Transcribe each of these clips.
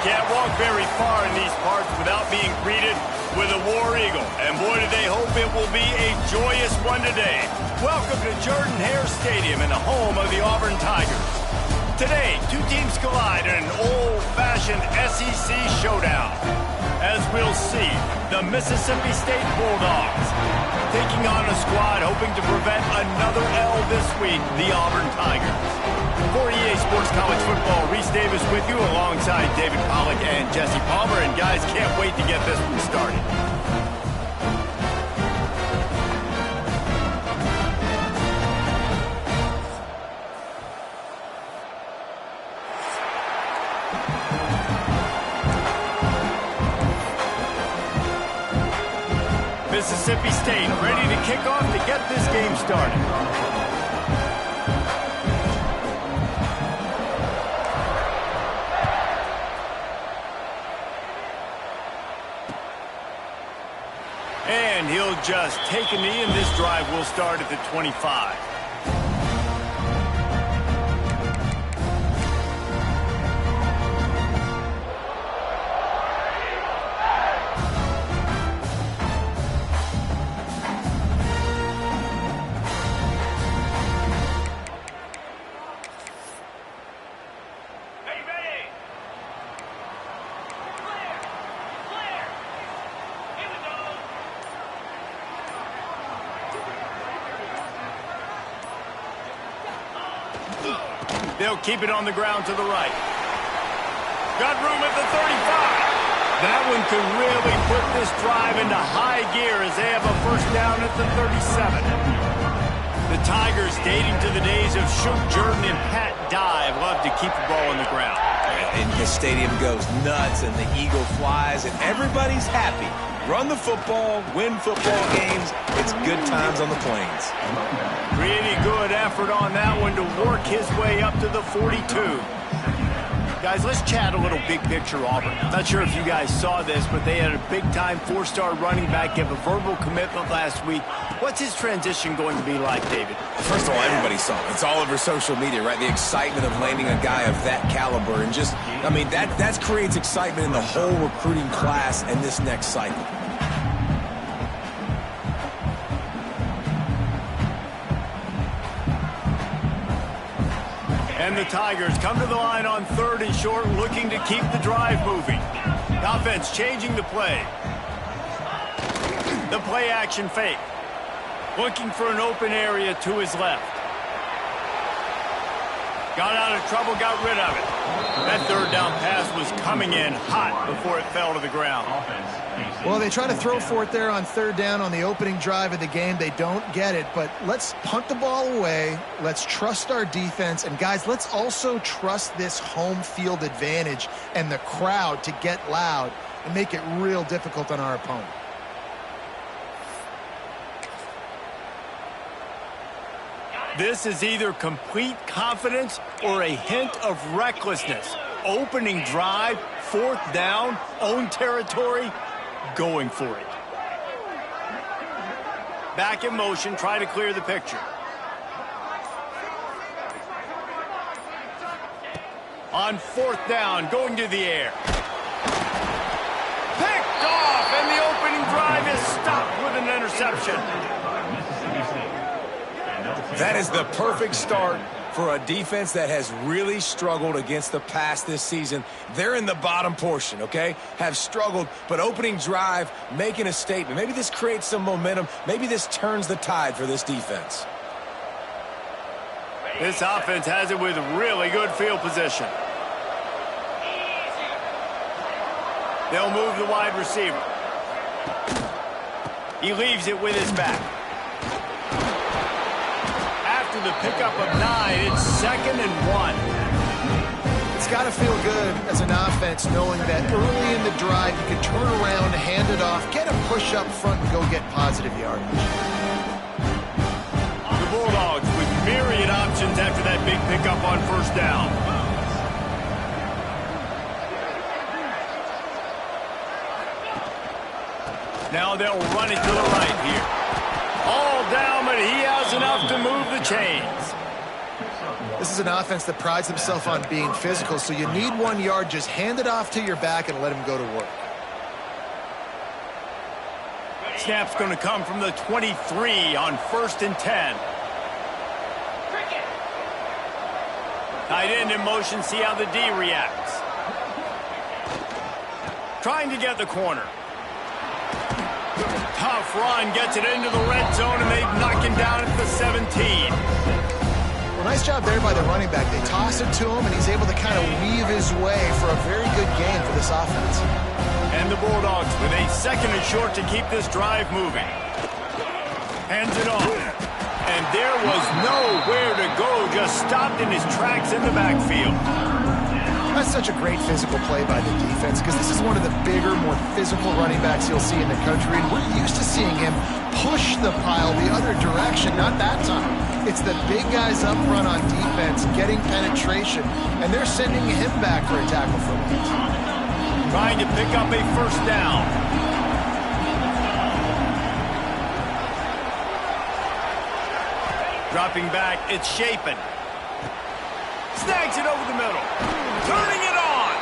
Can't walk very far in these parts without being greeted with a War Eagle. And boy, do they hope it will be a joyous one today. Welcome to Jordan-Hare Stadium and the home of the Auburn Tigers. Today, two teams collide in an old-fashioned SEC showdown. As we'll see, the Mississippi State Bulldogs taking on a squad hoping to prevent another L this week, the Auburn Tigers. For EA Sports College Football, Reese Davis with you alongside David Pollack and Jesse Palmer. And guys, can't wait to get this one started. Mississippi State ready to kick off to get this game started. And he'll just take a knee, and this drive will start at the 25. They'll keep it on the ground to the right. Got room at the 35. That one could really put this drive into high gear as they have a first down at the 37. The Tigers, dating to the days of Shook Jordan and Pat Dye, love to keep the ball on the ground. And the stadium goes nuts, and the eagle flies, and everybody's happy. Run the football, win football games. It's good times on the plains. Pretty good effort on that one to work his way up to the 42. Guys, let's chat a little big picture Auburn. Not sure if you guys saw this, but they had a big-time four-star running back give a verbal commitment last week. What's his transition going to be like, David? First of all, everybody saw it. It's all over social media, right? The excitement of landing a guy of that caliber. And just, I mean, that creates excitement in the whole recruiting class and this next cycle. And the Tigers come to the line on 3rd and short, looking to keep the drive moving. The offense changing the play. The play action fake. Looking for an open area to his left. Got out of trouble, got rid of it. That third down pass was coming in hot before it fell to the ground. Well, they try to throw for it there on 3rd down on the opening drive of the game. They don't get it, but let's punt the ball away. Let's trust our defense. And, guys, let's also trust this home field advantage and the crowd to get loud and make it real difficult on our opponent. This is either complete confidence or a hint of recklessness. Opening drive, 4th down, own territory, going for it. Back in motion, try to clear the picture. On 4th down, going to the air. Picked off, and the opening drive is stopped with an interception. That is the perfect start for a defense that has really struggled against the pass this season. They're in the bottom portion, okay? Have struggled, but opening drive, making a statement. Maybe this creates some momentum. Maybe this turns the tide for this defense. This offense has it with really good field position. They'll move the wide receiver. He leaves it with his back. After the pickup of 9, it's 2nd and 1. It's got to feel good as an offense knowing that early in the drive you can turn around, hand it off, get a push up front, and go get positive yardage. The Bulldogs with myriad options after that big pickup on 1st down. Now they'll run it to the right here. All down, but he has enough to move the chains. This is an offense that prides himself on being physical, so you need 1 yard. Just hand it off to your back and let him go to work. Snap's going to come from the 23 on 1st and 10. Tight end in motion, see how the D reacts. Trying to get the corner. Tough run, gets it into the red zone, and they knock him down at the 17. Well, nice job there by the running back. They toss it to him, and he's able to kind of weave his way for a very good gain for this offense. And the Bulldogs with a 2nd and short to keep this drive moving. Hands it off. And there was nowhere to go, just stopped in his tracks in the backfield. That's such a great physical play by the defense because this is one of the bigger, more physical running backs you'll see in the country. And we're used to seeing him push the pile the other direction, not that time. It's the big guys up front on defense getting penetration, and they're sending him back for a tackle for loss. Trying to pick up a 1st down. Dropping back, it's Shapen. Snags it over the middle. Turning it on.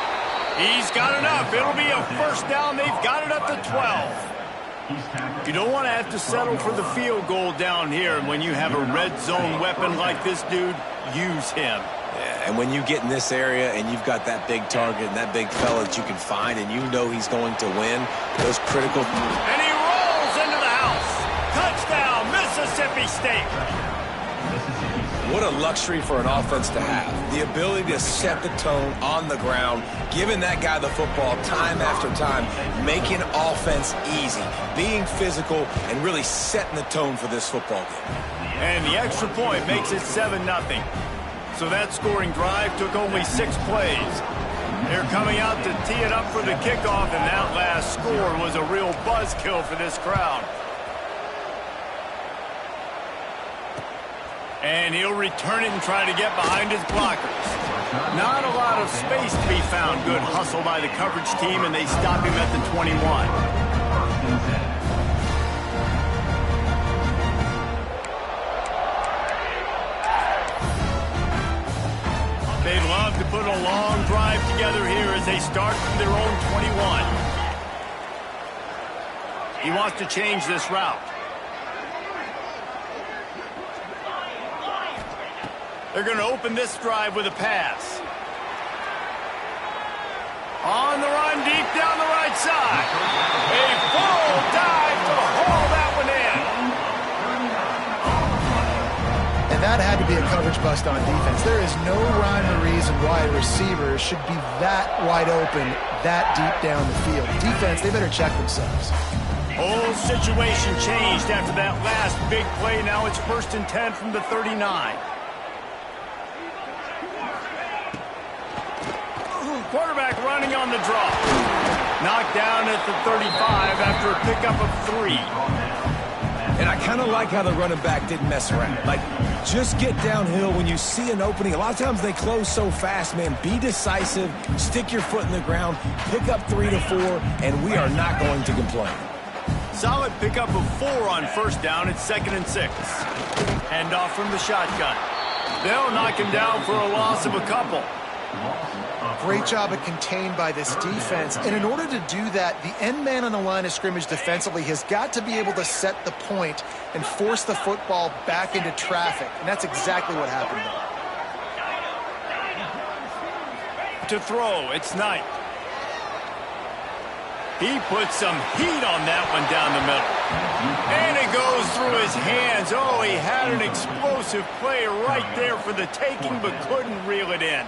He's got enough. It'll be a 1st down. They've got it up to 12. You don't want to have to settle for the field goal down here. And when you have a red zone weapon like this dude, use him. Yeah, and when you get in this area and you've got that big target and that big fella that you can find and you know he's going to win, those critical... And he rolls into the house. Touchdown, Mississippi State. What a luxury for an offense to have. The ability to set the tone on the ground, giving that guy the football time after time, making offense easy, being physical, and really setting the tone for this football game. And the extra point makes it 7-0. So that scoring drive took only 6 plays. They're coming out to tee it up for the kickoff, and that last score was a real buzzkill for this crowd. And he'll return it and try to get behind his blockers. Not a lot of space to be found. Good hustle by the coverage team, and they stop him at the 21. They'd love to put a long drive together here as they start from their own 21. He wants to change this route. They're going to open this drive with a pass. On the run, deep down the right side. A full dive to haul that one in. And that had to be a coverage bust on defense. There is no rhyme or reason why a receiver should be that wide open, that deep down the field. Defense, they better check themselves. Whole situation changed after that last big play. Now it's 1st and 10 from the 39. Quarterback running on the draw. Knocked down at the 35 after a pickup of 3. And I kind of like how the running back didn't mess around. Like, just get downhill when you see an opening. A lot of times they close so fast, man. Be decisive, stick your foot in the ground, pick up 3 to 4, and we are not going to complain. Solid pickup of 4 on 1st down. It's 2nd and 6. Handoff from the shotgun. They'll knock him down for a loss of a couple. Great job of contained by this defense. And in order to do that, the end man on the line of scrimmage defensively has got to be able to set the point and force the football back into traffic. And that's exactly what happened To there. throw, it's Knight. He puts some heat on that one down the middle. And it goes through his hands. Oh, he had an explosive play right there for the taking, but couldn't reel it in.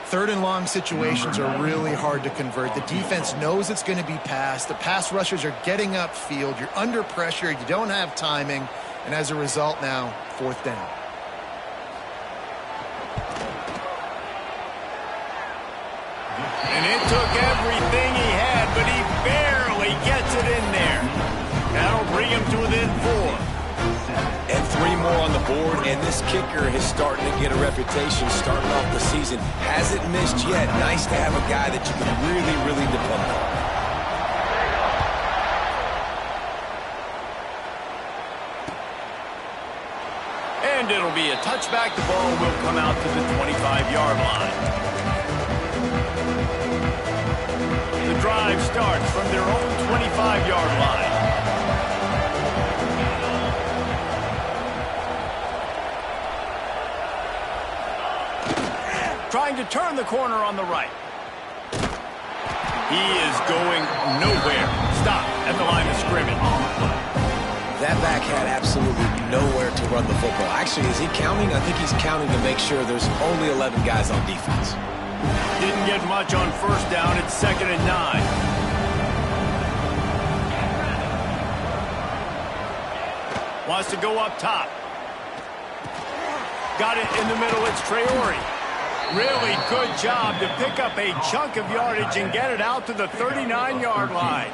3rd and long situations are really hard to convert. The defense knows it's going to be passed. The pass rushers are getting upfield. You're under pressure. You don't have timing. And as a result now, 4th down. And it took everything he had, but he barely gets it in there. That'll bring him to within 4. And 3 more on the board, and this kicker is starting to get a reputation starting off the season. Hasn't missed yet. Nice to have a guy that you can really, really depend on. And it'll be a touchback. The ball will come out to the 25-yard line. The drive starts from their own 25-yard line. Trying to turn the corner on the right. He is going nowhere. Stop at the line of scrimmage. That back had absolutely nowhere to run the football. Actually, is he counting? I think he's counting to make sure there's only 11 guys on defense. Didn't get much on first down. It's 2nd and 9. Wants to go up top. Got it in the middle. It's Traore. Really good job to pick up a chunk of yardage and get it out to the 39-yard line.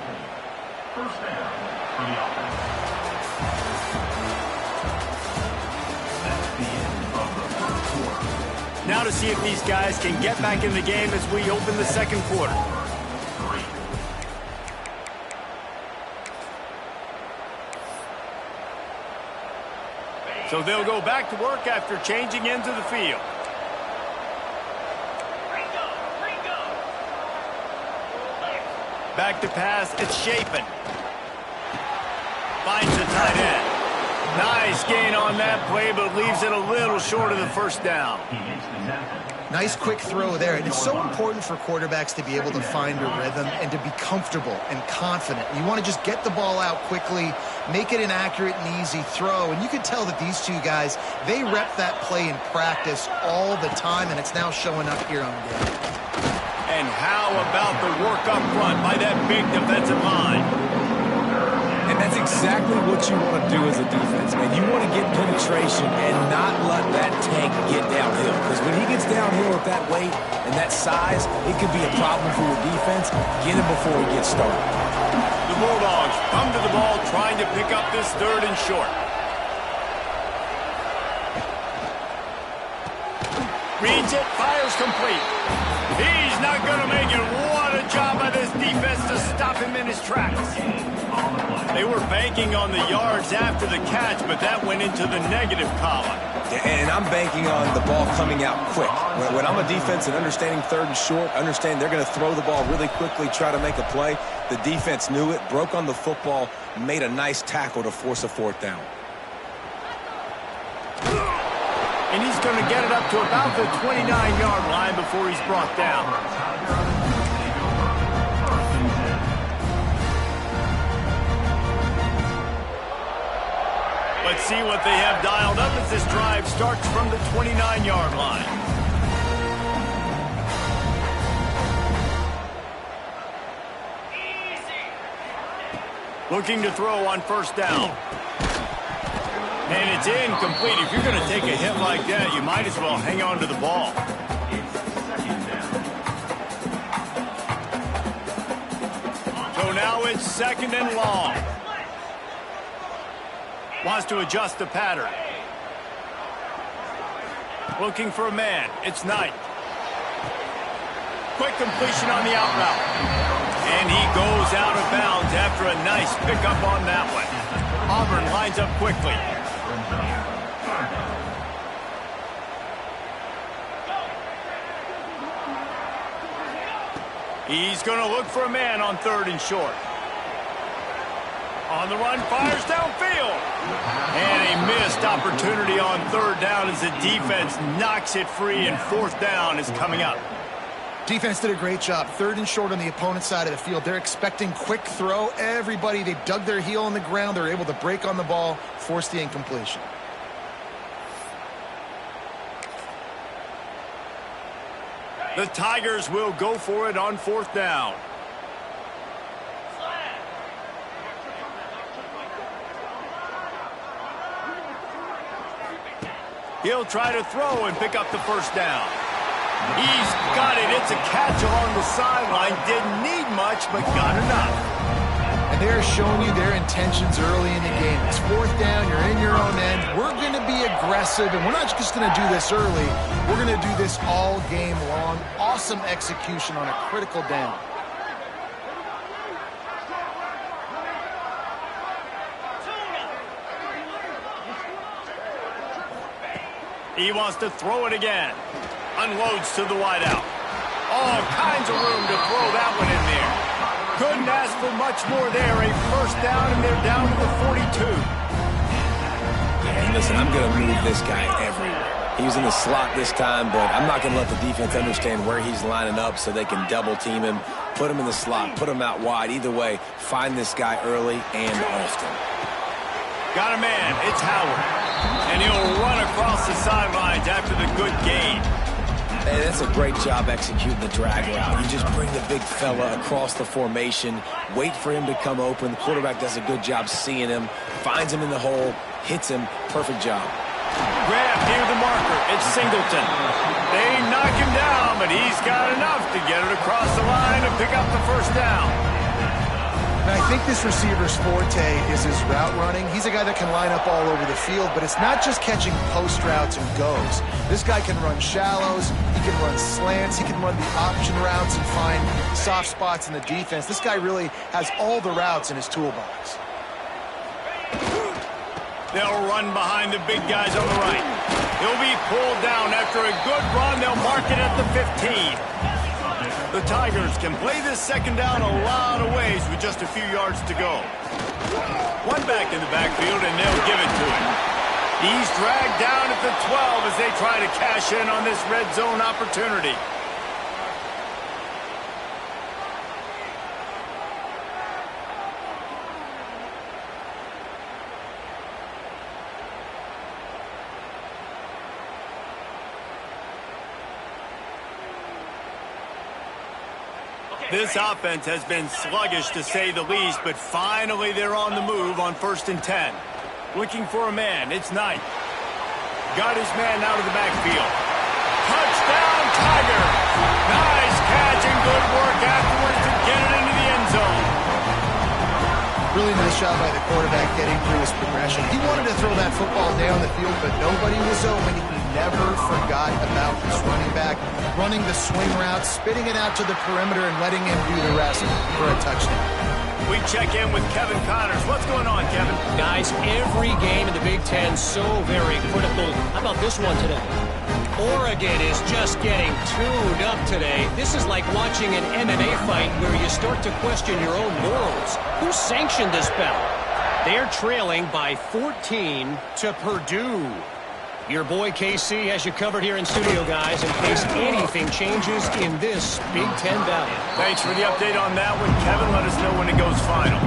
Now to see if these guys can get back in the game as we open the second quarter. So they'll go back to work after changing into the field. Back to pass, it's Shapen. Finds the tight end. Nice gain on that play, but leaves it a little short of the first down. Nice quick throw there. And it's so important for quarterbacks to be able to find a rhythm and to be comfortable and confident. You want to just get the ball out quickly, make it an accurate and easy throw. And you can tell that these two guys, they rep that play in practice all the time, and it's now showing up here on game. And how about the work up front by that big defensive line? And that's exactly what you want to do as a defense, man. You want to get penetration and not let that tank get downhill. Because when he gets downhill at that weight and that size, it could be a problem for your defense. Get him before he gets started. The Bulldogs come to the ball trying to pick up this 3rd and short. Reads it, fires complete. He's not going to make it. What a job by this defense to stop him in his tracks. They were banking on the yards after the catch, but that went into the negative column. And I'm banking on the ball coming out quick. When I'm a defense and understanding 3rd and short, understand they're going to throw the ball really quickly, try to make a play. The defense knew it, broke on the football, made a nice tackle to force a 4th down. And he's going to get it up to about the 29-yard line before he's brought down. Let's see what they have dialed up as this drive starts from the 29-yard line. Looking to throw on first down. And it's incomplete. If you're going to take a hit like that, you might as well hang on to the ball. So now it's 2nd and long. Wants to adjust the pattern. Looking for a man. It's Knight. Quick completion on the out route. And he goes out of bounds after a nice pickup on that one. Auburn lines up quickly. He's going to look for a man on 3rd and short. On the run, fires downfield. And a missed opportunity on 3rd down as the defense knocks it free, and 4th down is coming up. Defense did a great job. 3rd and short on the opponent's side of the field. They're expecting quick throw. Everybody, they dug their heel on the ground. They're able to break on the ball, force the incompletion. The Tigers will go for it on 4th down. He'll try to throw and pick up the first down. He's got it. It's a catch along the sideline. Didn't need much, but got enough. And they're showing you their intentions early in the game. It's 4th down. You're in your own end. We're going to be aggressive, and we're not just going to do this early. We're going to do this all game long. Awesome execution on a critical down. He wants to throw it again. Unloads to the wideout. All kinds of room to throw that one in there. Couldn't ask for much more there. A first down, and they're down to the 42. And listen, I'm going to move this guy everywhere. He was in the slot this time, but I'm not going to let the defense understand where he's lining up so they can double team him, put him in the slot, put him out wide. Either way, find this guy early and often. Got a man. It's Howard. And he'll run across the sidelines after the good gain. Hey, that's a great job executing the drag route. You just bring the big fella across the formation, wait for him to come open. The quarterback does a good job seeing him, finds him in the hole, hits him. Perfect job. Grab near the marker. It's Singleton. They knock him down, but he's got enough to get it across the line and pick up the first down. And I think this receiver's forte is his route running. He's a guy that can line up all over the field, but it's not just catching post routes and goes. This guy can run shallows, he can run slants, he can run the option routes and find soft spots in the defense. This guy really has all the routes in his toolbox. They'll run behind the big guys on the right. He'll be pulled down after a good run. They'll mark it at the 15. The Tigers can play this second down a lot of ways with just a few yards to go. One back in the backfield, and they'll give it to him. He's dragged down at the 12 as they try to cash in on this red zone opportunity. This offense has been sluggish, to say the least, but finally they're on the move on 1st and 10. Looking for a man. It's Knight. Got his man out of the backfield. Touchdown, Tiger! Nice catch and good work afterwards to get it into the end zone. Really nice job by the quarterback getting through his progression. He wanted to throw that football down the field, but nobody was open. He never forgot about his running back, running the swing route, spitting it out to the perimeter, and letting him do the rest for a touchdown. We check in with Kevin Connors. What's going on, Kevin? Guys, every game in the Big Ten so very critical. How about this one today? Oregon is just getting tuned up today. This is like watching an MMA fight where you start to question your own morals. Who sanctioned this battle? They're trailing by 14 to Purdue. Your boy KC has you covered here in studio, guys, in case anything changes in this Big Ten battle. Thanks for the update on that one, Kevin. Let us know when it goes final.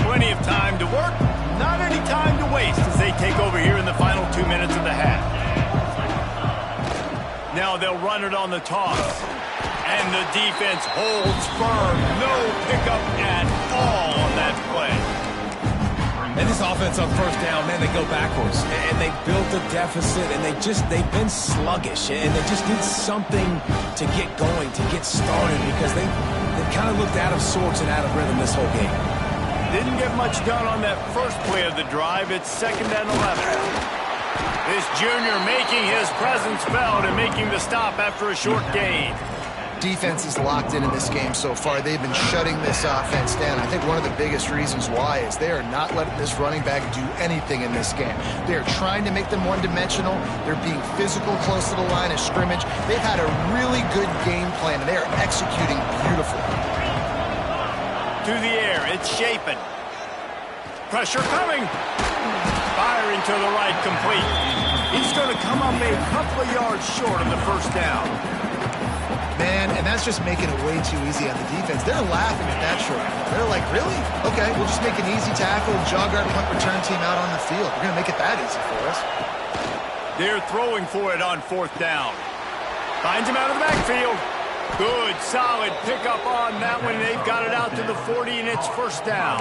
Plenty of time to work, not any time to waste as they take over here in the final 2 minutes of the half. Now they'll run it on the toss. And the defense holds firm. No pickup at all on that play. And this offense on 1st down, man, they go backwards. And they built a deficit, and they've been sluggish. And they just need something to get going, to get started, because they kind of looked out of sorts and out of rhythm this whole game. Didn't get much done on that first play of the drive. It's 2nd and 11. This junior making his presence felt and making the stop after a short gain. Defense is locked in this game so far. They've been shutting this offense down. I think one of the biggest reasons why is they are not letting this running back do anything in this game. They are trying to make them one-dimensional. They're being physical close to the line of scrimmage. They've had a really good game plan, and they are executing beautifully. To the air, it's Shapen. Pressure coming. Firing to the right, complete. He's going to come up a couple of yards short of the first down. Man, and that's just making it way too easy on the defense. They're laughing at that short. They're like, really? Okay, we'll just make an easy tackle and jog our punt return team out on the field. We're going to make it that easy for us. They're throwing for it on 4th down. Finds him out of the backfield. Good, solid pickup on that one. They've got it out to the 40, and it's 1st down.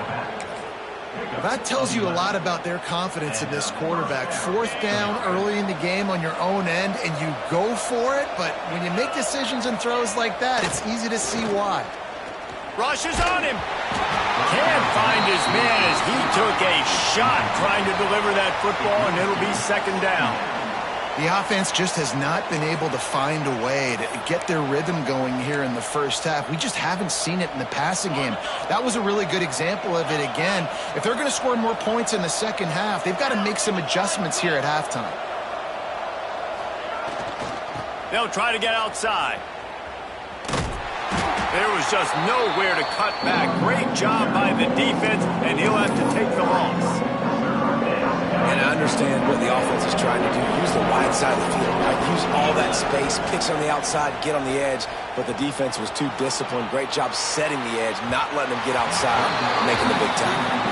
That tells you a lot about their confidence in this quarterback. 4th down early in the game on your own end, and you go for it, but when you make decisions and throws like that, it's easy to see why. Rushes on him. Can't find his man as he took a shot trying to deliver that football, and it'll be 2nd down. The offense just has not been able to find a way to get their rhythm going here in the first half. We just haven't seen it in the passing game. That was a really good example of it again. If they're going to score more points in the second half, they've got to make some adjustments here at halftime. They'll try to get outside. There was just nowhere to cut back. Great job by the defense, and he'll have to take the loss. And I understand what the offense is trying to do. Use the wide side of the field, right? Use all that space, pitch on the outside, get on the edge. But the defense was too disciplined. Great job setting the edge, not letting them get outside, making the big tackle.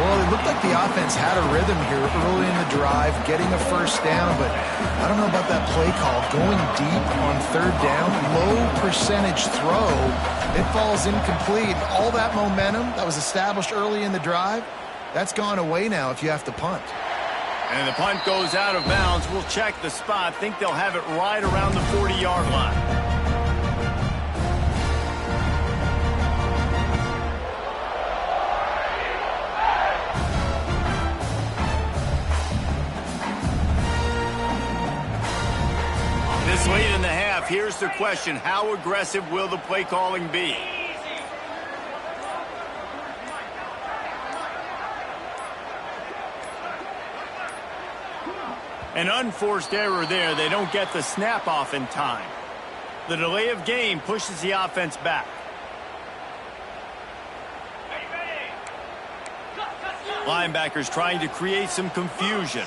Well, it looked like the offense had a rhythm here early in the drive, getting a first down, but I don't know about that play call. Going deep on third down, low percentage throw, it falls incomplete. All that momentum that was established early in the drive, that's gone away now if you have to punt. And the punt goes out of bounds. We'll check the spot. Think they'll have it right around the 40-yard line. This late in the half, here's the question. How aggressive will the play calling be? An unforced error there. They don't get the snap off in time. The delay of game pushes the offense back. Linebackers trying to create some confusion.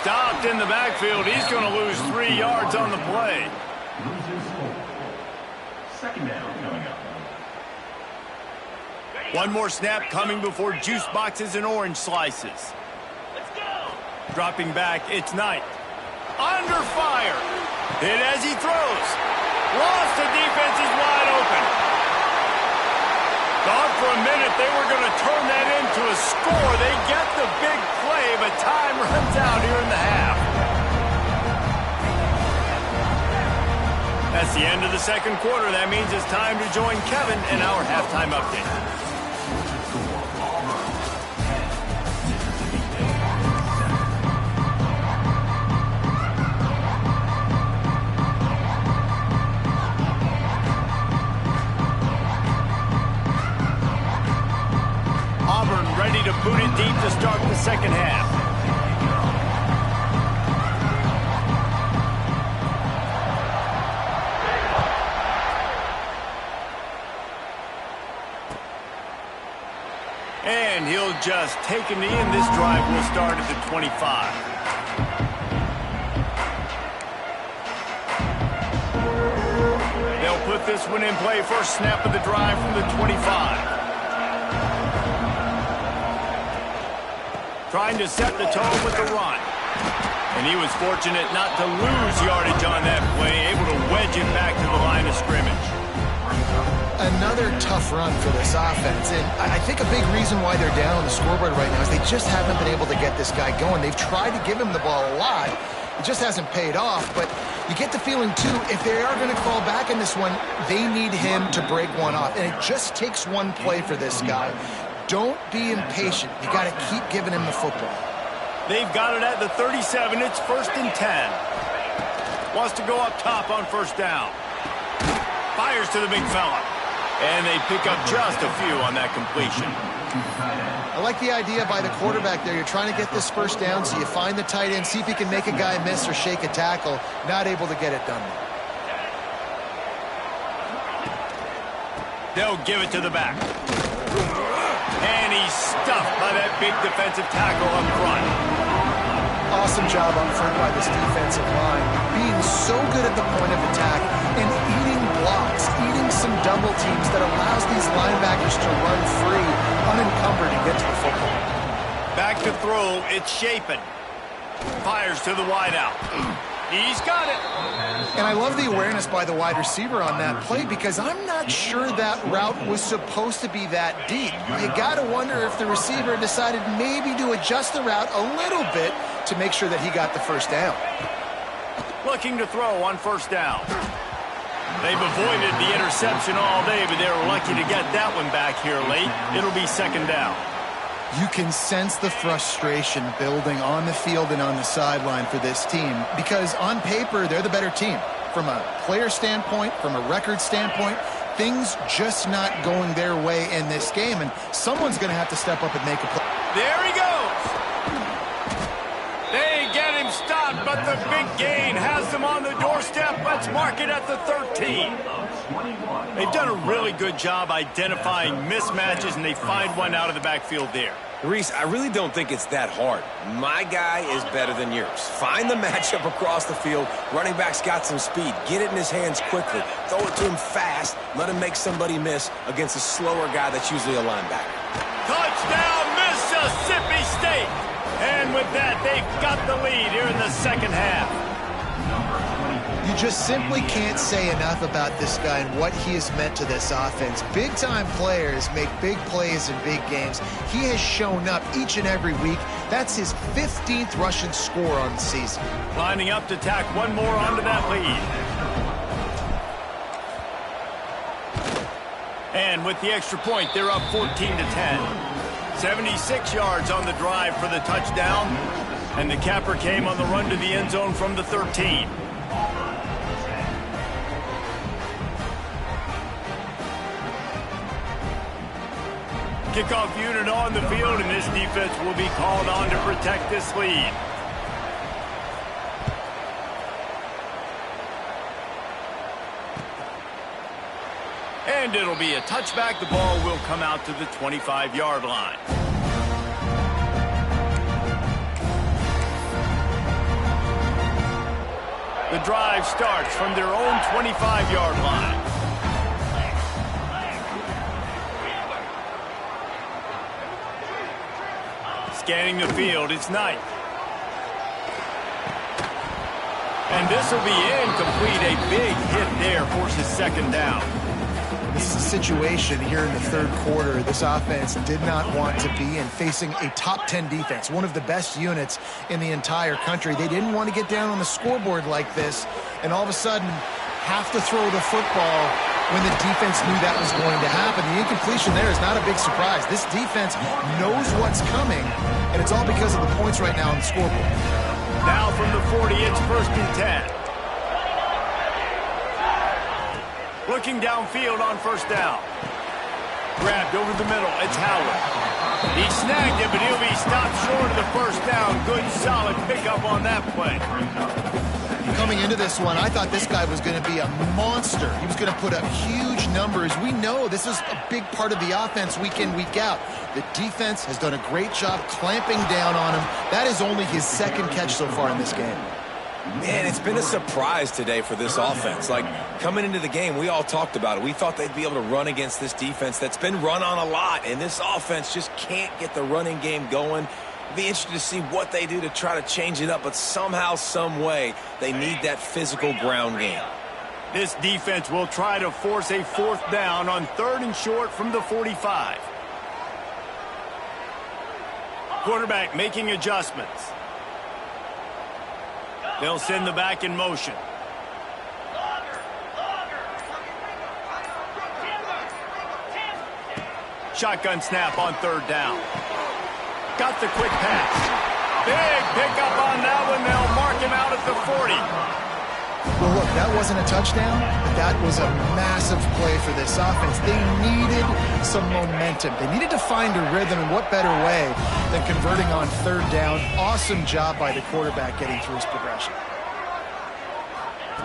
Stopped in the backfield. He's going to lose 3 yards on the play. Second down coming up. One more snap coming before juice boxes and orange slices. Let's go. Dropping back, it's Knight. Under fire. Hit as he throws. Lost, the defense is wide open. Thought for a minute they were going to turn that into a score. They get the big play, but time runs out here in the half. That's the end of the second quarter. That means it's time to join Kevin in our halftime update. Auburn ready to boot it deep to start the second half. And he'll just take a knee, and this drive will start at the 25. They'll put this one in play. First snap of the drive from the 25. Trying to set the tone with the run. And he was fortunate not to lose yardage on that play, able to wedge it back to the line of scrimmage. Another tough run for this offense, and I think a big reason why they're down on the scoreboard right now is they just haven't been able to get this guy going. They've tried to give him the ball a lot. It just hasn't paid off, but you get the feeling, too, if they are going to crawl back in this one, they need him to break one off, and it just takes one play for this guy. Don't be impatient. You got to keep giving him the football. They've got it at the 37. It's 1st and 10. Wants to go up top on first down. Fires to the big fella. And they pick up just a few on that completion. I like the idea by the quarterback there. You're trying to get this first down, so you find the tight end, see if he can make a guy miss or shake a tackle. Not able to get it done. They'll give it to the back. And he's stuffed by that big defensive tackle up front. Awesome job up front by this defensive line. Being so good at the point of attack and eating blocks, eating some double teams that allows these linebackers to run free, unencumbered, and get to the football. Back to throw, it's Shapen. Fires to the wideout. He's got it. And I love the awareness by the wide receiver on that play because I'm not sure that route was supposed to be that deep. You got to wonder if the receiver decided maybe to adjust the route a little bit to make sure that he got the first down. Looking to throw on first down. They've avoided the interception all day, but they were lucky to get that one back here late. It'll be second down. You can sense the frustration building on the field and on the sideline for this team because on paper, they're the better team. From a player standpoint, from a record standpoint, things just not going their way in this game, and someone's going to have to step up and make a play. There he goes. They get him stopped, but the big gain has them on the doorstep. Let's mark it at the 13. They've done a really good job identifying mismatches, and they find one out of the backfield there. Reese, I really don't think it's that hard. My guy is better than yours. Find the matchup across the field. Running back's got some speed. Get it in his hands quickly. Throw it to him fast. Let him make somebody miss against a slower guy that's usually a linebacker. Touchdown, Mississippi State! And with that, they've got the lead here in the second half. You just simply can't say enough about this guy and what he has meant to this offense. Big-time players make big plays in big games. He has shown up each and every week. That's his 15th rushing score on the season. Lining up to tack one more onto that lead. And with the extra point, they're up 14-10. 76 yards on the drive for the touchdown. And the capper came on the run to the end zone from the 13. Kickoff unit on the field, and this defense will be called on to protect this lead. And it'll be a touchback. The ball will come out to the 25-yard line. The drive starts from their own 25-yard line. Scanning the field, it's Knight. And this will be incomplete. A big hit there forces second down. This is a situation here in the third quarter this offense did not want to be in, facing a top 10 defense, one of the best units in the entire country. They didn't want to get down on the scoreboard like this and all of a sudden have to throw the football when the defense knew that was going to happen. The incompletion there is not a big surprise. This defense knows what's coming, and it's all because of the points right now on the scoreboard. Now from the 40, it's 1st and 10. Looking downfield on first down. Grabbed over the middle. It's Howard. He snagged it, but he'll be stopped short of the first down. Good, solid pickup on that play. Coming into this one, I thought this guy was going to be a monster. He was going to put up huge numbers. We know this is a big part of the offense week in, week out. The defense has done a great job clamping down on him. That is only his second catch so far in this game. Man, it's been a surprise today for this offense. Like, coming into the game, we all talked about it. We thought they'd be able to run against this defense that's been run on a lot, and this offense just can't get the running game going. Be interested to see what they do to try to change it up, but somehow, some way, they need that physical ground game. This defense will try to force a 4th down on 3rd and short from the 45. Quarterback making adjustments. They'll send the back in motion. Shotgun snap on 3rd down. Got the quick pass. Big pickup on that one. They'll mark him out at the 40. Well, look, that wasn't a touchdown, but that was a massive play for this offense. They needed some momentum. They needed to find a rhythm, and what better way than converting on 3rd down. Awesome job by the quarterback getting through his progression.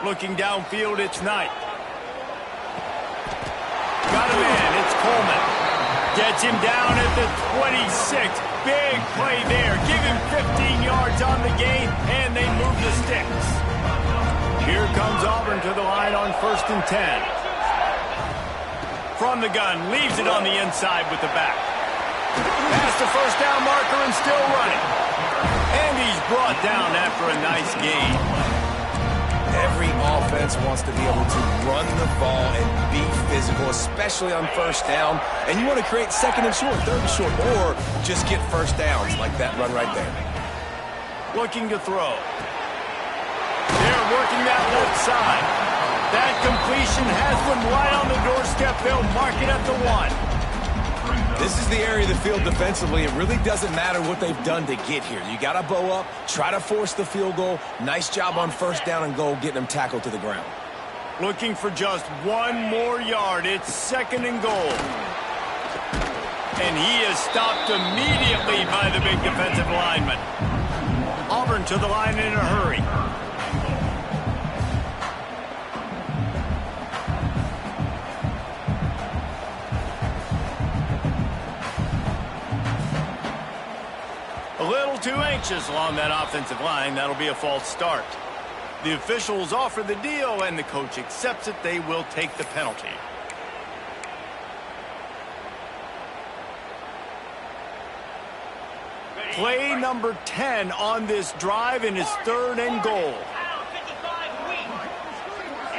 Looking downfield, it's Knight. Got him in. It's Coleman. Gets him down at the 26. Big play there. Give him 15 yards on the gain, and they move the sticks. Here comes Auburn to the line on 1st and 10. From the gun, leaves it on the inside with the back. Past the first down marker and still running. And he's brought down after a nice gain. Every offense wants to be able to run the ball and be physical, especially on 1st down. And you want to create 2nd and short, 3rd and short, or just get 1st downs like that run right there. Looking to throw. They're working that left side. That completion has them right on the doorstep. They'll mark it at the 1. This is the area of the field defensively. It really doesn't matter what they've done to get here. You got to bow up, try to force the field goal. Nice job on first down and goal, getting them tackled to the ground. Looking for just 1 more yard. It's 2nd and goal. And he is stopped immediately by the big defensive lineman. Auburn to the line in a hurry. A little too anxious along that offensive line. That'll be a false start. The officials offer the deal, and the coach accepts it. They will take the penalty. Play number 10 on this drive, and it's 3rd and goal.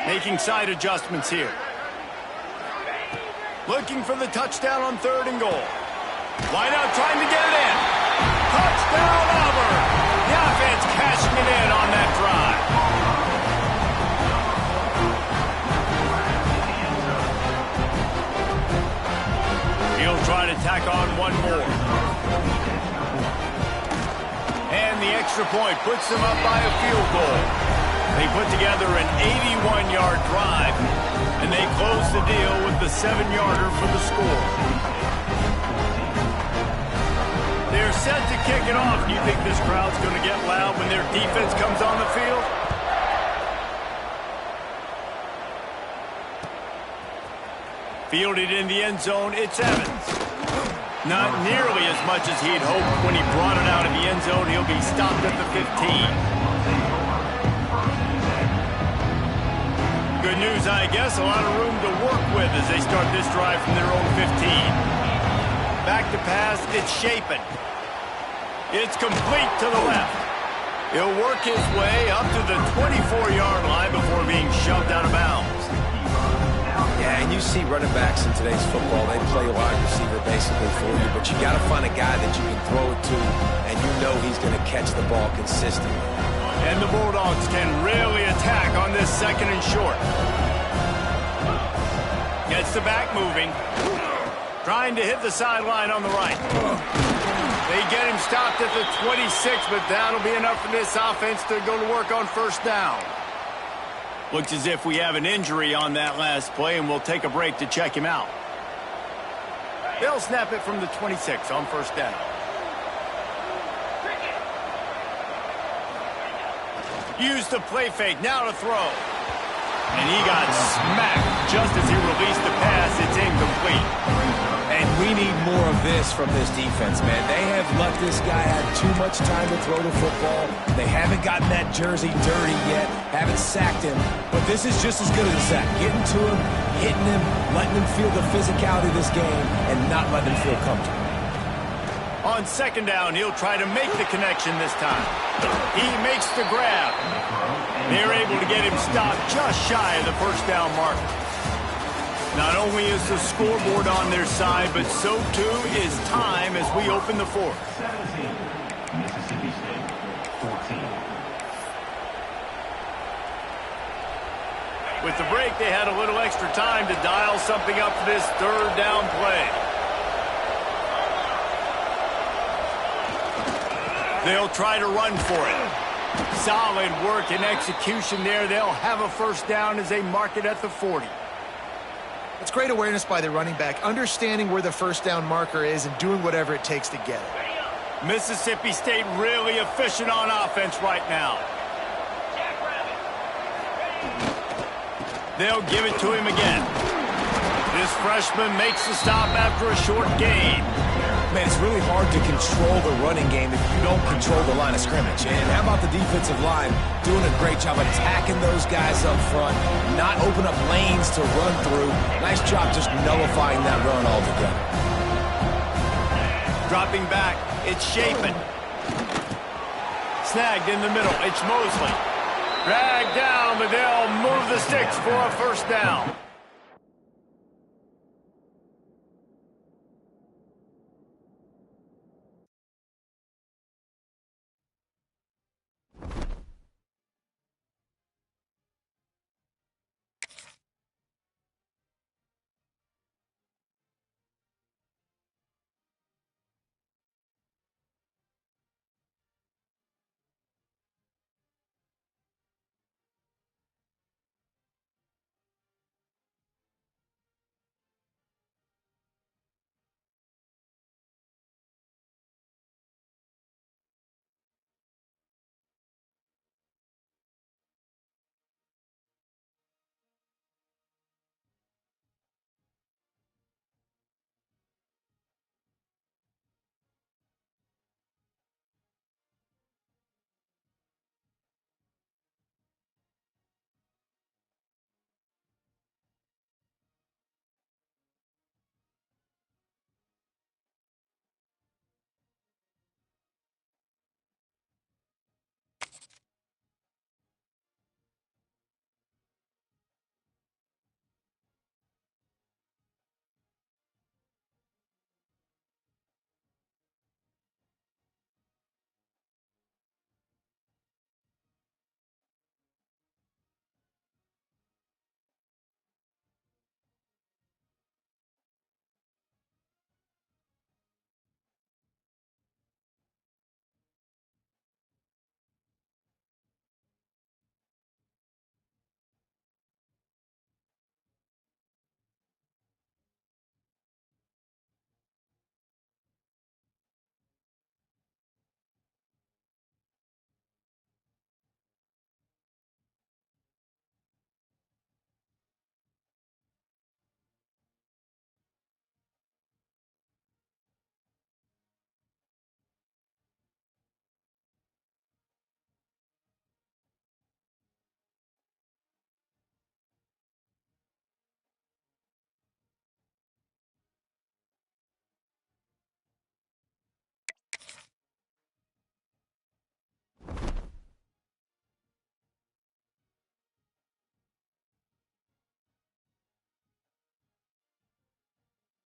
Making side adjustments here. Looking for the touchdown on 3rd and goal. Wide out trying to get it in. Touchdown Auburn. The offense cashing it in on that drive. He'll try to tack on 1 more. And the extra point puts them up by a field goal. They put together an 81-yard drive, and they close the deal with the 7-yarder for the score. They're set to kick it off. Do you think this crowd's going to get loud when their defense comes on the field? Fielded in the end zone, it's Evans. Not nearly as much as he'd hoped when he brought it out of the end zone. He'll be stopped at the 15. Good news, I guess. A lot of room to work with as they start this drive from their own 15. Back to pass, it's Shapen. It's complete to the left. He'll work his way up to the 24-yard line before being shoved out of bounds. Yeah, and you see running backs in today's football, they play wide receiver basically for you, but you got to find a guy that you can throw it to, and you know he's going to catch the ball consistently. And the Bulldogs can really attack on this 2nd and short. Gets the back moving. Trying to hit the sideline on the right. They get him stopped at the 26, but that'll be enough for this offense to go to work on first down. Looks as if we have an injury on that last play, and we'll take a break to check him out. They'll snap it from the 26 on first down. Use the play fake, now to throw. And he got smacked just as he released the pass. It's incomplete. And we need more of this from this defense, man. They have let this guy have too much time to throw the football. They haven't gotten that jersey dirty yet, haven't sacked him. But this is just as good as a sack. Getting to him, hitting him, letting him feel the physicality of this game, and not letting him feel comfortable. On 2nd down, he'll try to make the connection this time. He makes the grab. They're able to get him stopped just shy of the first down marker. Not only is the scoreboard on their side, but so too is time as we open the 4th. 17, Mississippi State, 14. With the break, they had a little extra time to dial something up for this 3rd down play. They'll try to run for it. Solid work and execution there. They'll have a first down as they mark it at the 40. It's great awareness by the running back, understanding where the first down marker is and doing whatever it takes to get it. Mississippi State really efficient on offense right now. They'll give it to him again. This freshman makes the stop after a short gain. Man, it's really hard to control the running game if you don't control the line of scrimmage. And how about the defensive line doing a great job attacking those guys up front, not open up lanes to run through. Nice job just nullifying that run altogether. Dropping back, it's Shapen. Snagged in the middle, it's Mosley. Dragged down, but they'll move the sticks for a first down.